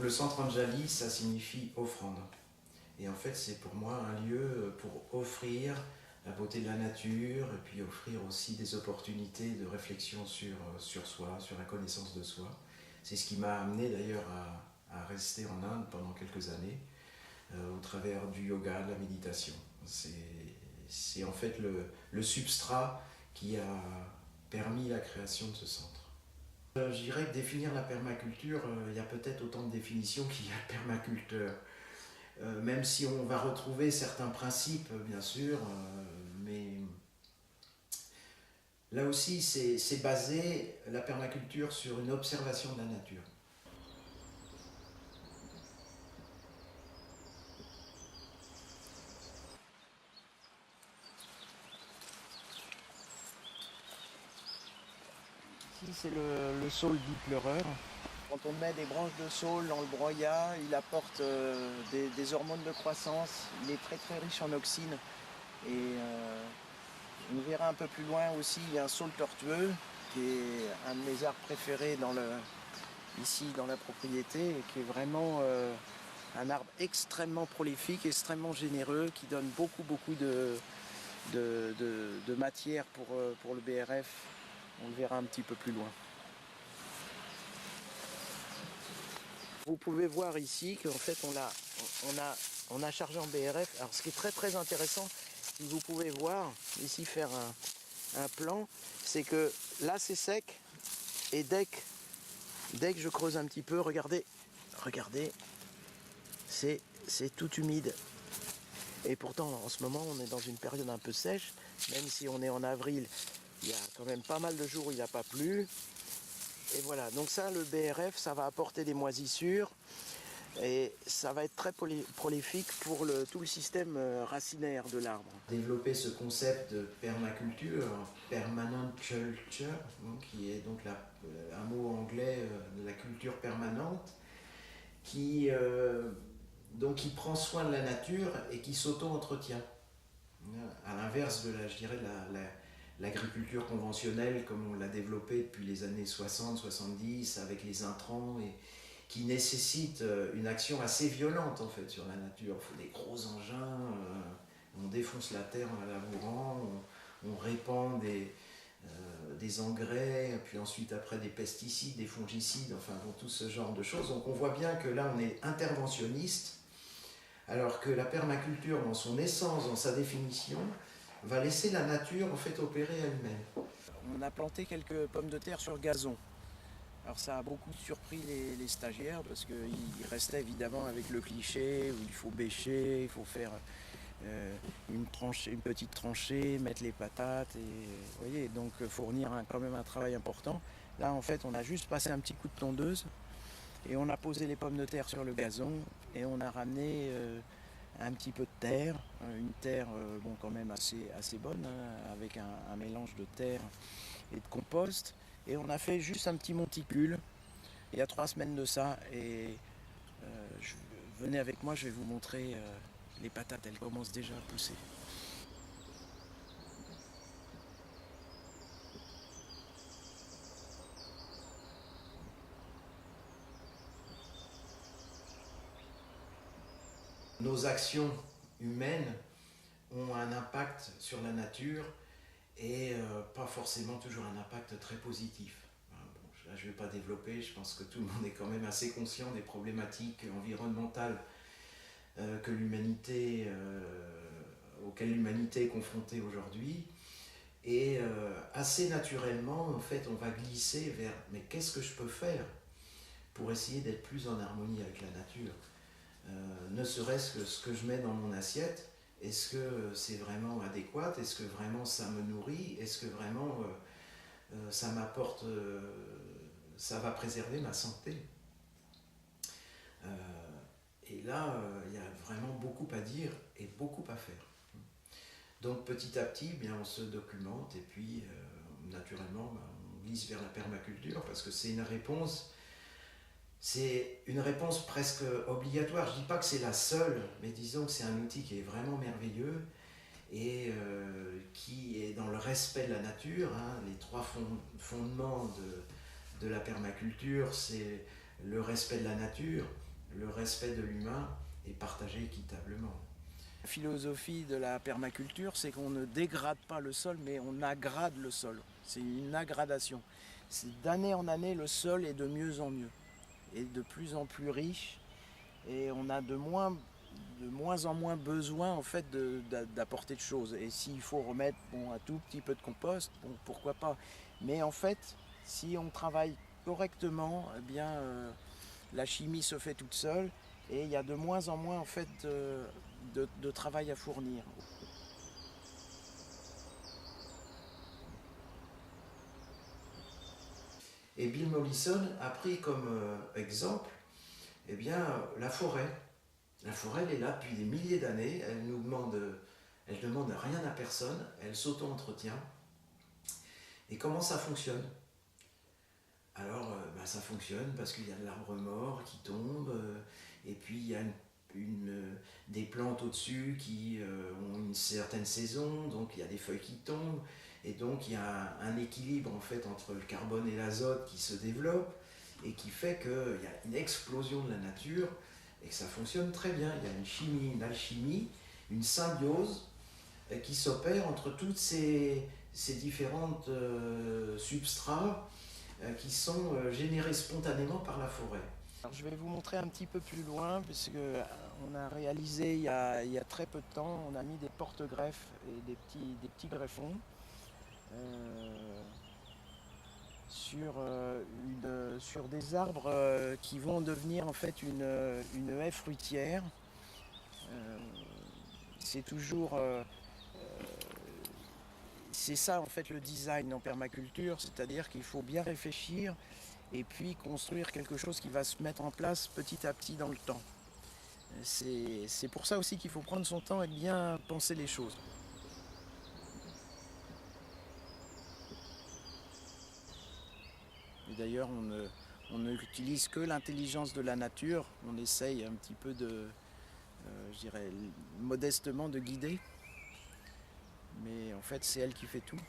le centre Anjali, ça signifie offrande. Et en fait, c'est pour moi un lieu pour offrir la beauté de la nature et puis offrir aussi des opportunités de réflexion sur soi, sur la connaissance de soi. C'est ce qui m'a amené d'ailleurs à rester en Inde pendant quelques années au travers du yoga, de la méditation. C'est en fait le substrat qui a permis la création de ce centre. Je dirais que définir la permaculture, il y a peut-être autant de définitions qu'il y a de permaculteurs. Même si on va retrouver certains principes, bien sûr, mais là aussi, c'est basé, la permaculture, sur une observation de la nature. Ici, c'est le saule dit pleureur. Quand on met des branches de saule dans le broyat, il apporte des hormones de croissance. Il est très très riche en auxine. Et on verra un peu plus loin aussi, il y a un saule tortueux, qui est un de mes arbres préférés ici dans la propriété, et qui est vraiment un arbre extrêmement prolifique, extrêmement généreux, qui donne beaucoup de matière pour le BRF. On le verra un petit peu plus loin. Vous pouvez voir ici qu'en fait on a chargé en BRF. Alors ce qui est très très intéressant, si vous pouvez voir ici faire un plan, c'est que là c'est sec et dès que je creuse un petit peu, regardez, c'est tout humide. Et pourtant en ce moment on est dans une période un peu sèche, même si on est en avril, il y a quand même pas mal de jours où il n'a pas plu. Et voilà, donc ça, le BRF, ça va apporter des moisissures et ça va être très prolifique pour tout le système racinaire de l'arbre. Développer ce concept de permaculture, permanent culture, qui est donc un mot anglais de la culture permanente, qui prend soin de la nature et qui s'auto-entretient. À l'inverse de l'agriculture conventionnelle comme on l'a développée depuis les années 60-70 avec les intrants et qui nécessite une action assez violente en fait sur la nature. Il faut des gros engins, on défonce la terre en la labourant, on répand des engrais, puis ensuite après des pesticides, des fongicides, enfin bon, tout ce genre de choses. Donc on voit bien que là on est interventionniste, alors que la permaculture dans son essence, dans sa définition, va laisser la nature en fait opérer elle-même. On a planté quelques pommes de terre sur gazon. Alors ça a beaucoup surpris les stagiaires parce qu'ils restaient évidemment avec le cliché où il faut bêcher, il faut faire une petite tranchée, mettre les patates et vous voyez, donc fournir quand même un travail important. Là en fait on a juste passé un petit coup de tondeuse et on a posé les pommes de terre sur le gazon et on a ramené un petit peu de terre, une terre bon, quand même assez bonne, hein, avec un mélange de terre et de compost. Et on a fait juste un petit monticule, il y a 3 semaines de ça. Et venez avec moi, je vais vous montrer les patates, elles commencent déjà à pousser. Nos actions humaines ont un impact sur la nature et pas forcément toujours un impact très positif. Bon, là, je ne vais pas développer, je pense que tout le monde est quand même assez conscient des problématiques environnementales auxquelles l'humanité est confrontée aujourd'hui. Et assez naturellement, en fait, on va glisser vers « mais qu'est-ce que je peux faire pour essayer d'être plus en harmonie avec la nature ?» Ne serait-ce que ce que je mets dans mon assiette, est-ce que c'est vraiment adéquat? Est-ce que vraiment ça me nourrit? Est-ce que vraiment ça m'apporte, ça va préserver ma santé? Et là, il y a vraiment beaucoup à dire et beaucoup à faire. Donc petit à petit, bien, on se documente et puis naturellement, on glisse vers la permaculture parce que c'est une réponse. C'est une réponse presque obligatoire. Je ne dis pas que c'est la seule, mais disons que c'est un outil qui est vraiment merveilleux et qui est dans le respect de la nature. Hein. Les 3 fondements de la permaculture, c'est le respect de la nature, le respect de l'humain est partagé équitablement. La philosophie de la permaculture, c'est qu'on ne dégrade pas le sol, mais on agrade le sol. C'est une agradation. D'année en année, le sol est de mieux en mieux, et de plus en plus riche, et on a de moins en moins besoin en fait d'apporter de choses. Et s'il faut remettre un tout petit peu de compost, pourquoi pas. Mais en fait, si on travaille correctement, eh bien, la chimie se fait toute seule et il y a de moins en moins en fait de travail à fournir. Et Bill Mollison a pris comme exemple eh bien, la forêt. La forêt, elle est là depuis des milliers d'années, elle demande rien à personne, elle s'auto-entretient. Et comment ça fonctionne? Alors, ça fonctionne parce qu'il y a de l'arbre mort qui tombe, et puis il y a des plantes au-dessus qui ont une certaine saison, donc il y a des feuilles qui tombent, et donc il y a un équilibre en fait entre le carbone et l'azote qui se développe, et qui fait qu'il y a une explosion de la nature, et que ça fonctionne très bien. Il y a une chimie, une alchimie, une symbiose qui s'opère entre toutes ces différentes substrats qui sont générés spontanément par la forêt. Alors, je vais vous montrer un petit peu plus loin, puisque on a réalisé il y a très peu de temps, on a mis des porte-greffes et des petits greffons sur des arbres qui vont devenir en fait une haie fruitière. C'est toujours c'est ça en fait le design en permaculture, c'est-à-dire qu'il faut bien réfléchir et puis construire quelque chose qui va se mettre en place petit à petit dans le temps. C'est pour ça aussi qu'il faut prendre son temps et bien penser les choses. Et d'ailleurs, on n'utilise que l'intelligence de la nature, on essaye un petit peu je dirais, modestement de guider, mais en fait c'est elle qui fait tout.